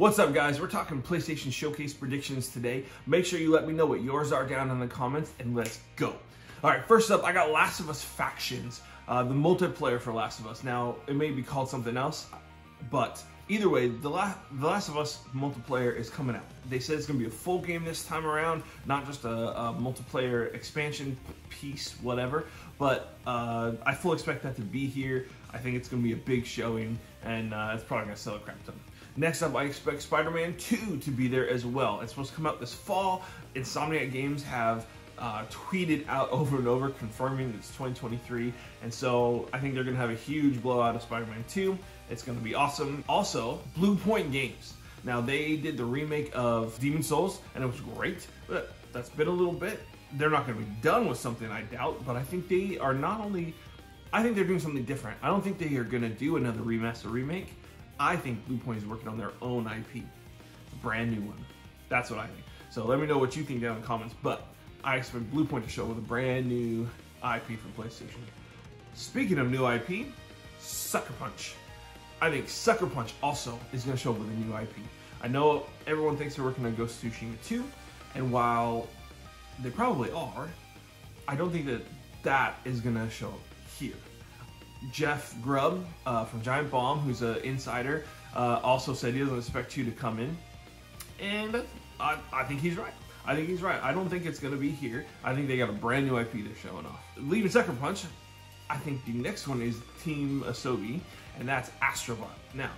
What's up, guys? We're talking PlayStation Showcase predictions today. Make sure you let me know what yours are down in the comments, and let's go. All right, first up, I got Last of Us Factions, the multiplayer for Last of Us. Now, it may be called something else, but either way, the Last of Us multiplayer is coming out. They said it's going to be a full game this time around, not just a multiplayer expansion piece, whatever. But I fully expect that to be here. I think it's going to be a big showing, and it's probably going to sell a crap ton. Next up, I expect Spider-Man 2 to be there as well. It's supposed to come out this fall. Insomniac Games have tweeted out over and over confirming it's 2023, and so I think they're going to have a huge blowout of Spider-Man 2. It's going to be awesome. Also, Blue Point Games. Now, they did the remake of Demon's Souls, and it was great, but that's been a little bit. They're not going to be done with something, I doubt, but I think they are not only... I think they're doing something different. I don't think they are going to do another remaster remake. I think Blue Point is working on their own IP, a brand new one. That's what I think. So let me know what you think down in the comments, but I expect Blue Point to show with a brand new IP for PlayStation. Speaking of new IP, Sucker Punch. I think Sucker Punch also is going to show with a new IP. I know everyone thinks they're working on Ghost of Tsushima 2, and while they probably are, I don't think that that is going to show here. Jeff Grubb from Giant Bomb, who's an insider, also said he doesn't expect 2 to come in, and I think he's right. I think he's right. I don't think it's going to be here. I think they got a brand new IP they're showing off. Leaving Sucker Punch, I think the next one is Team Asobi, and that's Astrobot. Now,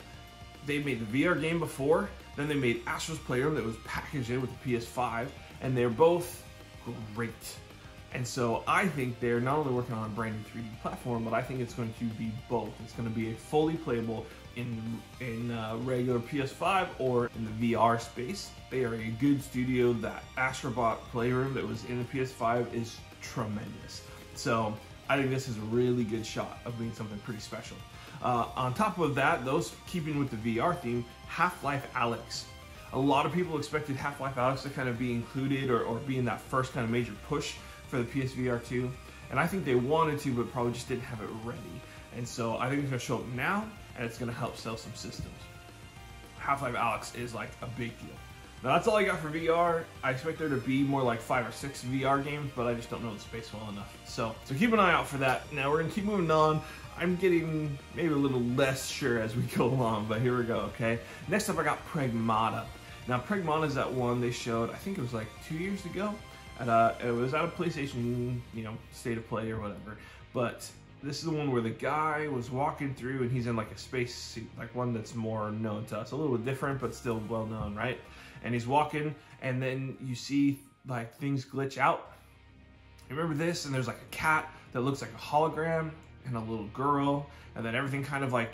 they made the VR game before, then they made Astro's Playroom that was packaged in with the PS5, and they're both great. And so I think they're not only working on a brand new 3D platform, but I think it's going to be both. It's going to be a fully playable in regular PS5 or in the VR space. They are a good studio. That Astrobot Playroom that was in the PS5 is tremendous. So I think this is a really good shot of being something pretty special. On top of that, those keeping with the VR theme, Half-Life Alyx. A lot of people expected Half-Life Alyx to kind of be included or be in that first kind of major push for the PSVR 2, and I think they wanted to, but probably just didn't have it ready. And so I think it's going to show up now, and it's going to help sell some systems. Half-Life Alyx is like a big deal. Now that's all I got for VR. I expect there to be more like 5 or 6 VR games, but I just don't know the space well enough. So keep an eye out for that. Now we're going to keep moving on. I'm getting maybe a little less sure as we go along, but here we go, okay? Next up, I got Pragmata. Now Pragmata is that one they showed, I think it was like 2 years ago. It was out of PlayStation, State of Play or whatever. But this is the one where the guy was walking through and he's in like a space suit, like one that's more known to us, a little bit different, but still well known, right? And he's walking, and then you see like things glitch out. You remember this? And there's like a cat that looks like a hologram and a little girl, and then everything kind of like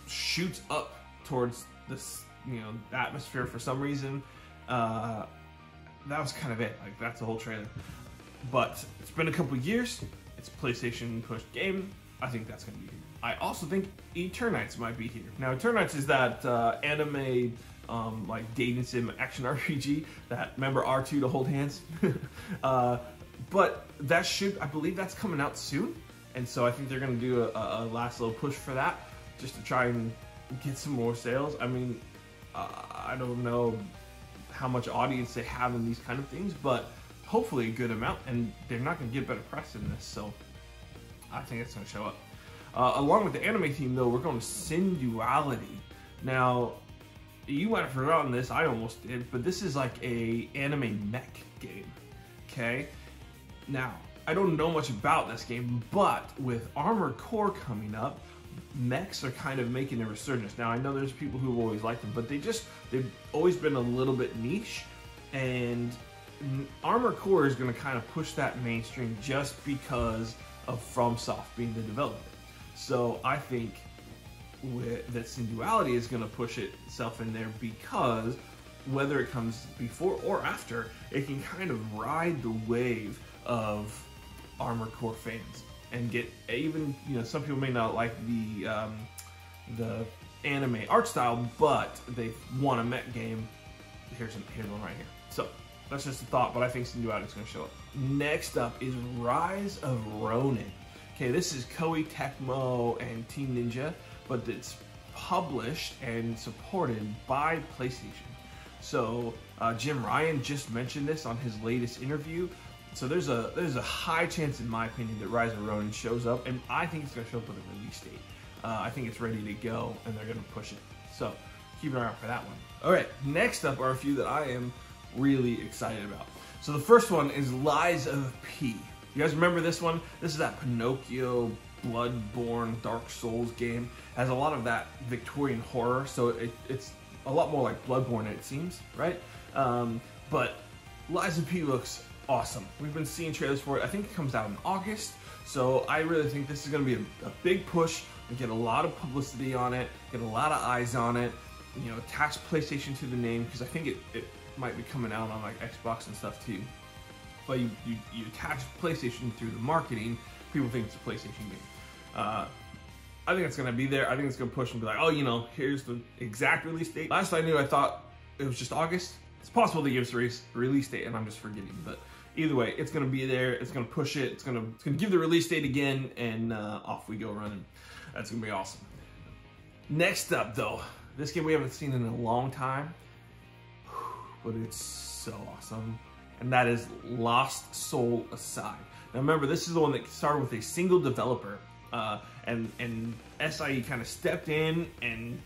shoots up towards this, atmosphere for some reason. That was kind of it. Like, that's the whole trailer. But it's been a couple years. It's a PlayStation pushed game. I think that's going to be here. I also think Eternights might be here. Now, Eternights is that anime, like dating sim action RPG that, remember R2 to hold hands? But that I believe that's coming out soon. And so I think they're going to do a last little push for that, just to try and get some more sales. I mean, I don't know how much audience they have in these kind of things, but hopefully a good amount, and they're not going to get better press than this, so I think it's going to show up. Along with the anime team, though, we're going to Synduality. Now, you might have forgotten this, I almost did, but this is like a anime mech game, okay? Now, I don't know much about this game, but with Armored Core coming up, mechs are kind of making a resurgence. Now, I know there's people who've always liked them, but they've always been a little bit niche, and Armored Core is going to kind of push that mainstream just because of FromSoft being the developer. So I think that Synduality is going to push itself in there, because whether it comes before or after, it can kind of ride the wave of Armored Core fans. And get even, some people may not like the anime art style, but they want a mech game. Here's one right here. So that's just a thought, but I think Synduality is going to show up. Next up is Rise of Ronin. Okay, this is Koei Tecmo and Team Ninja, but it's published and supported by PlayStation. So Jim Ryan just mentioned this on his latest interview. So there's a high chance, in my opinion, that Rise of Ronin shows up, and I think it's going to show up with a release date. I think it's ready to go, and they're going to push it. So keep an eye out for that one. All right, next up are a few that I am really excited about. So the first one is Lies of P. You guys remember this one? This is that Pinocchio, Bloodborne, Dark Souls game. It has a lot of that Victorian horror, so it's a lot more like Bloodborne, it seems, right? But Lies of P looks awesome. We've been seeing trailers for it. I think it comes out in August, so I really think this is going to be a big push. We get a lot of publicity on it, get a lot of eyes on it, you know, attach PlayStation to the name, because I think it might be coming out on like Xbox and stuff too. But you attach PlayStation through the marketing, people think it's a PlayStation game. I think it's going to be there. I think it's going to push and be like, oh, you know, here's the exact release date. Last I knew, I thought it was just August. It's possible they give us a release date and I'm just forgetting, but either way, it's going to be there. It's going to push it. It's going to give the release date again, and off we go running. That's going to be awesome. Next up, though, this game we haven't seen in a long time, but it's so awesome, and that is Lost Soul Aside. Now remember, this is the one that started with a single developer, and SIE kind of stepped in and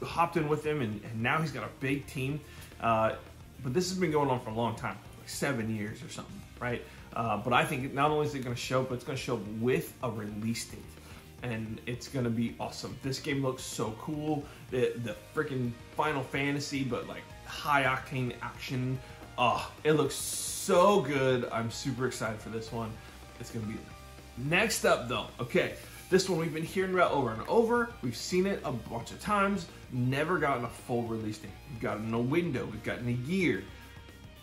hopped in with him, and now he's got a big team. But this has been going on for a long time, like 7 years or something, right? But I think not only is it going to show up, but it's going to show up with a release date, and it's going to be awesome. This game looks so cool. The freaking Final Fantasy, but like high octane action. Oh, it looks so good. I'm super excited for this one. It's going to be there. Next up, though, okay, this one we've been hearing about over and over. We've seen it a bunch of times. Never gotten a full release date. We've gotten a window. We've gotten a year.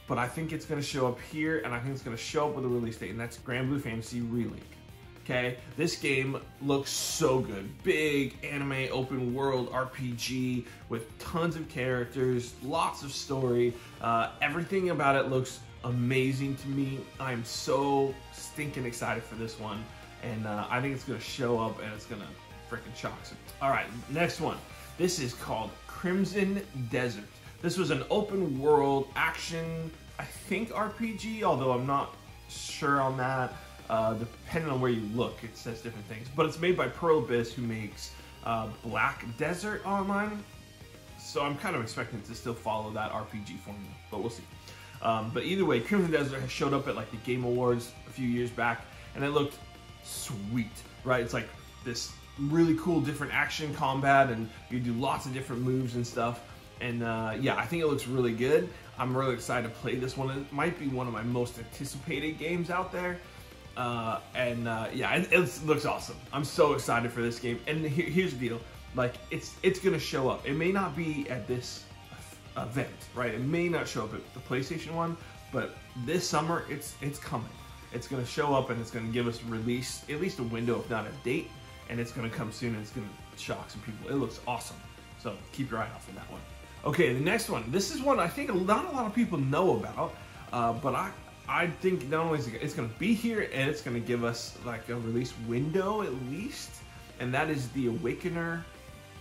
But I think it's going to show up here, and I think it's going to show up with a release date, and that's Granblue Fantasy Relink. Okay, this game looks so good. Big anime open world RPG with tons of characters, lots of story. Everything about it looks amazing to me. I'm so stinking excited for this one, and I think it's going to show up and it's going to freaking shock some. All right, next one. This is called Crimson Desert. This was an open world action, I think RPG, although I'm not sure on that. Depending on where you look, it says different things. But it's made by Pearl Abyss, who makes Black Desert Online. So I'm kind of expecting it to still follow that RPG formula, but we'll see. But either way, Crimson Desert has showed up at like the Game Awards a few years back, and it looked sweet, right? It's like this really cool different action combat, and you do lots of different moves and stuff. And yeah, I think it looks really good. I'm really excited to play this one. It might be one of my most anticipated games out there. Yeah, it looks awesome. I'm so excited for this game. And here's the deal. Like, it's gonna show up. It may not be at this event, right? It may not show up at the PlayStation one, but this summer, it's coming. It's gonna show up, and it's gonna give us release, at least a window, if not a date, and it's gonna come soon, and it's gonna shock some people. It looks awesome. So keep your eye out for that one. Okay, the next one. This is one I think not a lot of people know about, but I think not only is it's going to be here, and it's going to give us like a release window at least, and that is The Awakener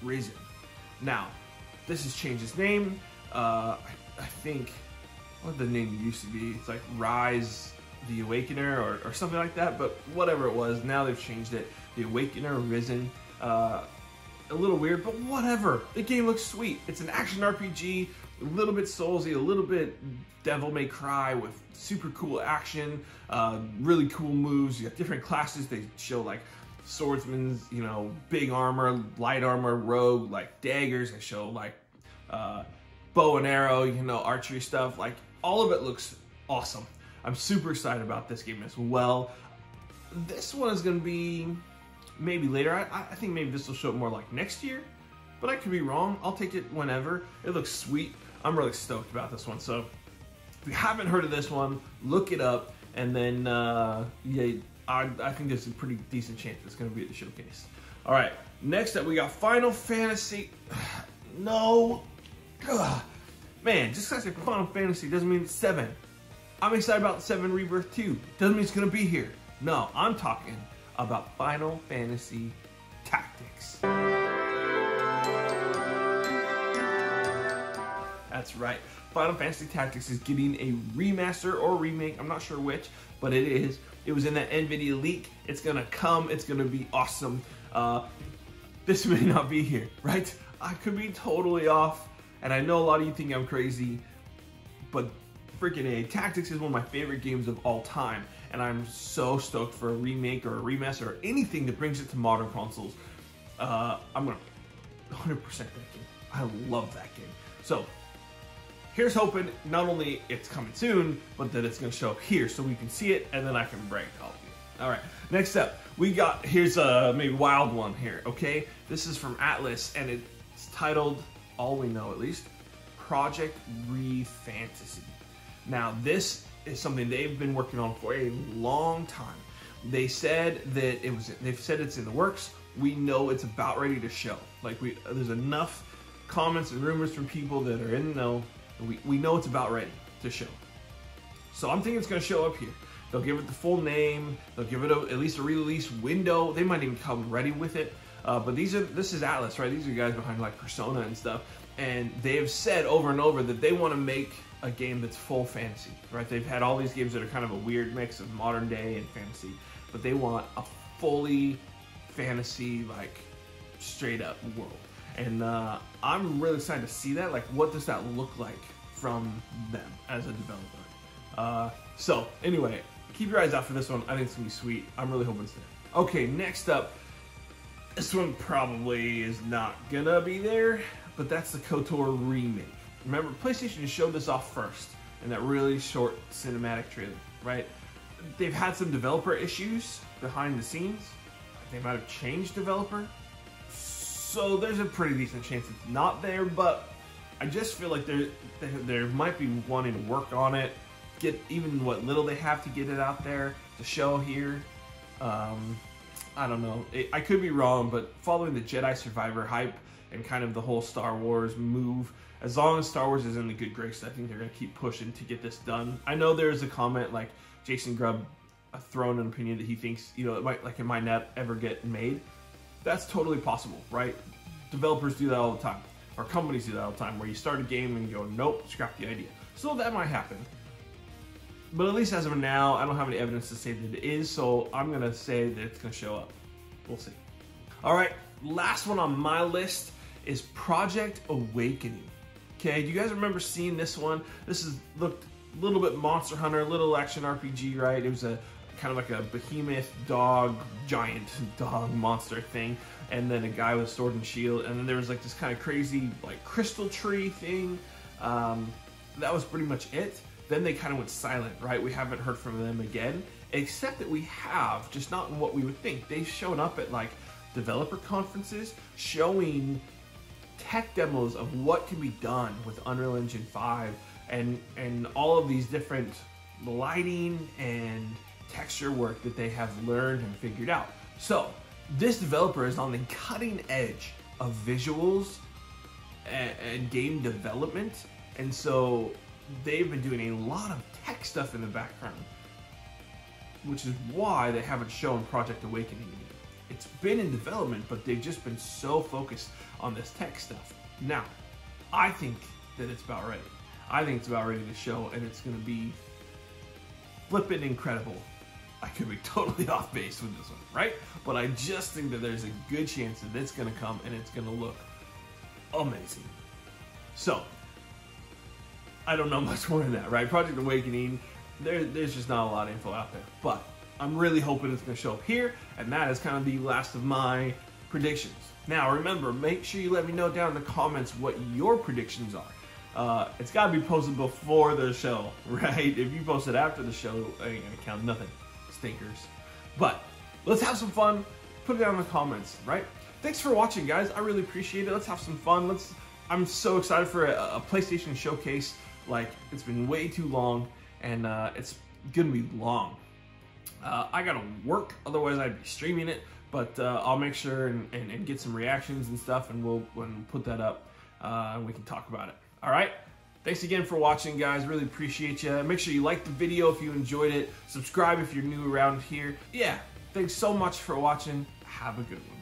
Risen. Now, this has changed its name. I think, what the name used to be? It's like Rise The Awakener or something like that, but whatever it was, now they've changed it. The Awakener Risen. A little weird, but whatever. The game looks sweet. It's an action RPG, a little bit Soulsy, a little bit Devil May Cry with super cool action, really cool moves. You got different classes. They show like swordsman's, you know, big armor, light armor, rogue, like daggers. They show like bow and arrow, you know, archery stuff. Like all of it looks awesome. I'm super excited about this game as well. This one is going to be maybe later. I think maybe this will show up more like next year, but I could be wrong. I'll take it whenever. It looks sweet. I'm really stoked about this one. So if you haven't heard of this one, look it up, and then yeah, I think there's a pretty decent chance it's going to be at the showcase. All right, next up we got Final Fantasy. No, ugh. Man, just because I say Final Fantasy doesn't mean it's 7. I'm excited about 7 Rebirth 2. Doesn't mean it's going to be here. No, I'm talking about Final Fantasy Tactics. That's right. Final Fantasy Tactics is getting a remaster or remake. I'm not sure which, but it is. It was in that NVIDIA leak. It's gonna come. It's gonna be awesome. This may not be here, right? I could be totally off, and I know a lot of you think I'm crazy, but freaking A, Tactics is one of my favorite games of all time, and I'm so stoked for a remake or a remaster or anything that brings it to modern consoles. I'm gonna 100% that game. I love that game. So here's hoping not only it's coming soon, but that it's gonna show up here so we can see it, and then I can brag to all of you. All right, next up, we got, here's a maybe wild one here, okay? This is from Atlas, and it's titled, all we know at least, Project ReFantasy. Now, this is something they've been working on for a long time. They said that they've said it's in the works. We know it's about ready to show. Like, there's enough comments and rumors from people that are in the know. We know it's about ready to show. So I'm thinking it's going to show up here. They'll give it the full name. They'll give it at least a release window. They might even come ready with it. But this is Atlas, right? These are guys behind like Persona and stuff. And they have said over and over that they want to make a game that's full fantasy, right? They've had all these games that are kind of a weird mix of modern day and fantasy, but they want a fully fantasy, like straight up world. And I'm really excited to see that. Like, what does that look like from them as a developer? So anyway, keep your eyes out for this one. I think it's gonna be sweet. I'm really hoping it's there. Okay, next up, this one probably is not gonna be there, but that's the KOTOR remake. Remember, PlayStation showed this off first in that really short cinematic trailer, right? They've had some developer issues behind the scenes. They might have changed developer. So there's a pretty decent chance it's not there, but I just feel like there might be wanting to work on it, get even what little they have to get it out there to show here. I don't know. I could be wrong, but following the Jedi Survivor hype and kind of the whole Star Wars move, as long as Star Wars is in the good grace, I think they're going to keep pushing to get this done. I know there's a comment like Jason Grubb thrown an opinion that he thinks, you know, it might not ever get made. That's totally possible, right? Developers do that all the time, or companies do that all the time, where you start a game and you go, nope, scrap the idea. So that might happen. But at least as of now, I don't have any evidence to say that it is, so I'm going to say that it's going to show up. We'll see. All right, last one on my list is Project Awakening. Okay, do you guys remember seeing this one? This looked a little bit Monster Hunter, a little action RPG, right? It was a kind of like a behemoth dog, giant dog monster thing, and then a guy with sword and shield, and then there was like this kind of crazy like crystal tree thing. That was pretty much it. Then they kind of went silent, right? We haven't heard from them again, except that we have, just not in what we would think. They've shown up at like developer conferences showing tech demos of what can be done with Unreal Engine 5 and all of these different lighting and texture work that they have learned and figured out. So this developer is on the cutting edge of visuals and game development, and so they've been doing a lot of tech stuff in the background, which is why they haven't shown Project Awakening yet. It's been in development, but they've just been so focused on this tech stuff. Now, I think that it's about ready. I think it's about ready to show, and it's going to be flippin' incredible. I could be totally off base with this one, right? But I just think that there's a good chance that it's going to come and it's going to look amazing. So, I don't know much more than that, right? Project Awakening, there's just not a lot of info out there. But I'm really hoping it's going to show up here, and that is kind of the last of my predictions. Now, remember, make sure you let me know down in the comments what your predictions are. It's got to be posted before the show, right? If you post it after the show, I ain't going to count nothing. Stinkers. But let's have some fun. Put it down in the comments, right? Thanks for watching, guys. I really appreciate it. Let's have some fun. I'm so excited for a PlayStation showcase. Like, it's been way too long, and it's gonna be long. I gotta work, otherwise I'd be streaming it. But I'll make sure and get some reactions and stuff, and we'll put that up, and we can talk about it. All right. Thanks again for watching, guys. Really appreciate you. Make sure you like the video if you enjoyed it. Subscribe if you're new around here. Yeah, thanks so much for watching. Have a good one.